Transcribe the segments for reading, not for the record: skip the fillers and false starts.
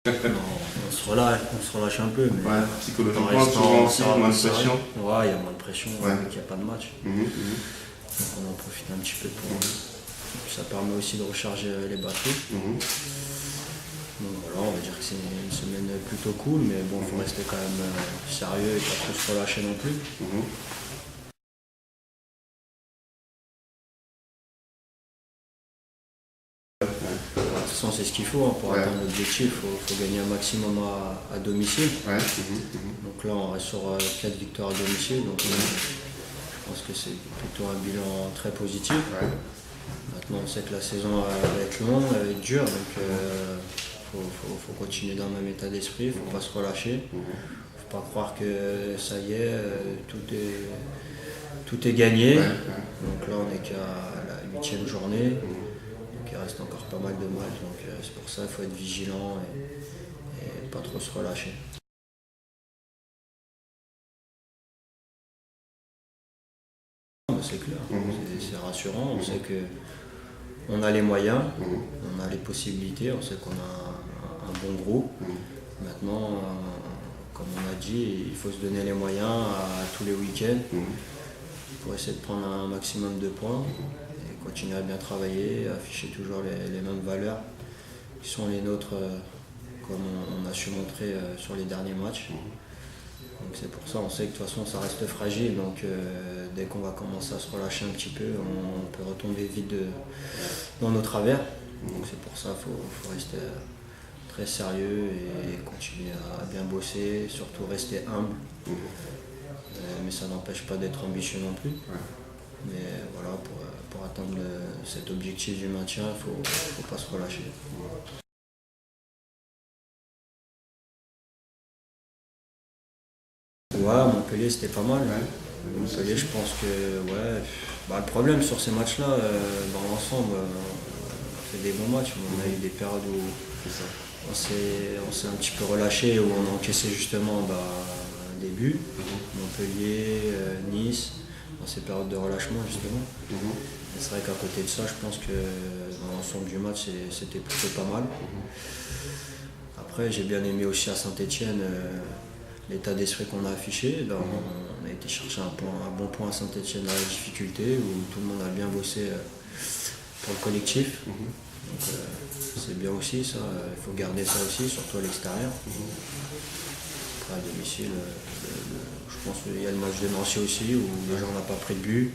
On se relâche un peu, mais ouais, psychologiquement, souvent aussi, moins de pression. Ouais, il y a moins de pression, Ouais. vu qu'il n'y a pas de match. Donc on en profite un petit peu pour. Ça permet aussi de recharger les batteries. Donc voilà, on va dire que c'est une semaine plutôt cool, mais bon, il faut rester quand même sérieux et pas trop se relâcher non plus. De toute façon, c'est ce qu'il faut pour atteindre l'objectif. Il faut gagner un maximum à domicile. Donc là, on reste sur 4 victoires à domicile. Donc je pense que c'est plutôt un bilan très positif. Maintenant, on sait que la saison va être longue, elle va être dure. Donc faut continuer dans le même état d'esprit. Il ne faut pas se relâcher. Il ne faut pas croire que ça y est, tout est gagné. Donc là, on n'est qu'à la 8e journée. Donc il reste encore pas mal de matchs. Donc c'est pour ça qu'il faut être vigilant et pas trop se relâcher. C'est clair, c'est rassurant. On sait qu'on a les moyens, on a les possibilités, on sait qu'on a un bon groupe. Maintenant, comme on a dit, il faut se donner les moyens à tous les week-ends pour essayer de prendre un maximum de points et continuer à bien travailler, afficher toujours les mêmes valeurs qui sont les nôtres, comme on a su montrer sur les derniers matchs. Donc c'est pour ça, on sait que de toute façon ça reste fragile, donc dès qu'on va commencer à se relâcher un petit peu, on peut retomber vite dans nos travers. Donc c'est pour ça qu'il faut rester très sérieux et continuer à bien bosser, surtout rester humble. Mais ça n'empêche pas d'être ambitieux non plus. Mais voilà, pour atteindre cet objectif du maintien, il ne faut pas se relâcher. Ouais, Montpellier c'était pas mal. Montpellier, je pense que le problème sur ces matchs-là, dans l'ensemble, on fait des bons matchs. On a eu des périodes où on s'est un petit peu relâché, où on a encaissé justement des buts. Montpellier, Nice, dans ces périodes de relâchement justement. Et c'est vrai qu'à côté de ça, je pense que dans l'ensemble du match, c'était plutôt pas mal. Après, j'ai bien aimé aussi à Saint-Etienne l'état d'esprit qu'on a affiché. On a été chercher un bon point à Saint-Etienne dans la difficulté, où tout le monde a bien bossé pour le collectif. Donc c'est bien aussi ça, il faut garder ça aussi, surtout à l'extérieur. Après à domicile, je pense qu'il y a le match de Nancy aussi, où déjà on n'a pas pris de but.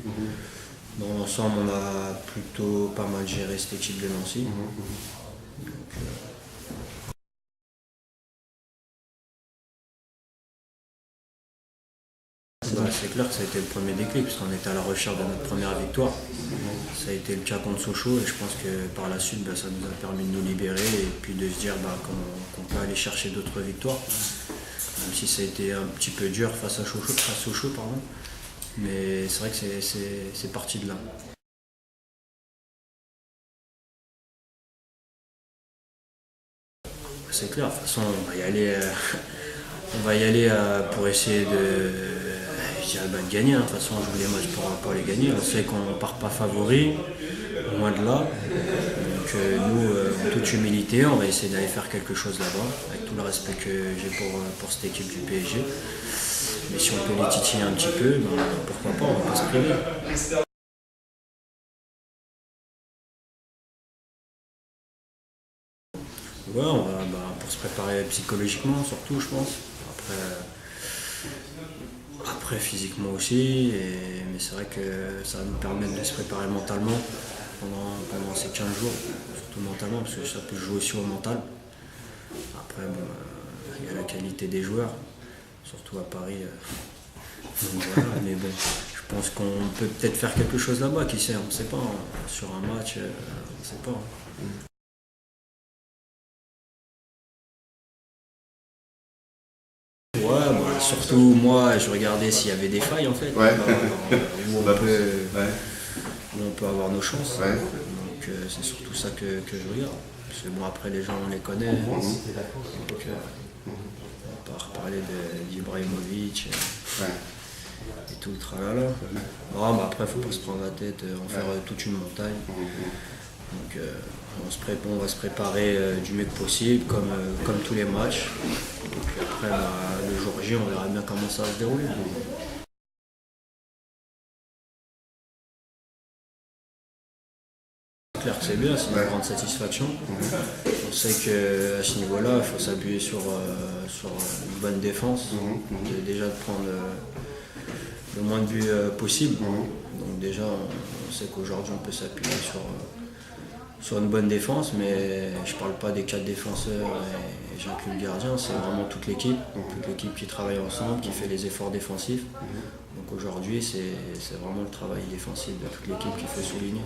Dans l'ensemble, on a plutôt pas mal géré cette équipe de Nancy. Donc, c'est clair que ça a été le premier déclic, parce qu'on était à la recherche de notre première victoire. Ça a été le cas contre Sochaux, et je pense que par la suite, ça nous a permis de nous libérer et puis de se dire qu'on peut aller chercher d'autres victoires. Même si ça a été un petit peu dur face à Sochaux, pardon. Mais c'est vrai que c'est parti de là. C'est clair, de toute façon, on va y aller pour essayer de gagner. De toute façon, on joue les matchs pour les gagner. On sait qu'on ne part pas favori, loin de là. Donc nous, en toute humilité, on va essayer d'aller faire quelque chose là-bas, avec tout le respect que j'ai pour cette équipe du PSG. Mais si on peut les titiller un petit peu, pourquoi pas, on va pas se priver. Ouais, on va pour se préparer psychologiquement surtout, je pense. Après physiquement aussi, mais c'est vrai que ça va nous permettre de se préparer mentalement pendant ces 15 jours, surtout mentalement, parce que ça peut jouer aussi au mental. Après, il y a la qualité des joueurs, surtout à Paris. Donc voilà, mais bon, je pense qu'on peut peut-être faire quelque chose là-bas, qui sait, on ne sait pas. Sur un match, on ne sait pas. Ouais, surtout moi, je regardais s'il y avait des failles en fait, où on peut avoir nos chances. Donc c'est surtout ça que je regarde. Parce que après les gens on les connaît. Donc on va reparler d'Ibrahimovic et tout le tralala. Non, mais après il ne faut pas se prendre la tête, en faire toute une montagne. Donc on va se préparer du mieux que possible, comme tous les matchs. Et puis après, le jour J, on verra bien comment ça va se dérouler. C'est clair que c'est bien, c'est une grande satisfaction. On sait qu'à ce niveau-là, il faut s'appuyer sur une bonne défense. Déjà de prendre le moins de buts possible. Donc déjà, on sait qu'aujourd'hui, on peut s'appuyer sur une bonne défense, mais je ne parle pas des 4 défenseurs et j'inclus le gardien, c'est vraiment toute l'équipe qui travaille ensemble, qui fait les efforts défensifs. Donc aujourd'hui, c'est vraiment le travail défensif de toute l'équipe qu'il faut souligner.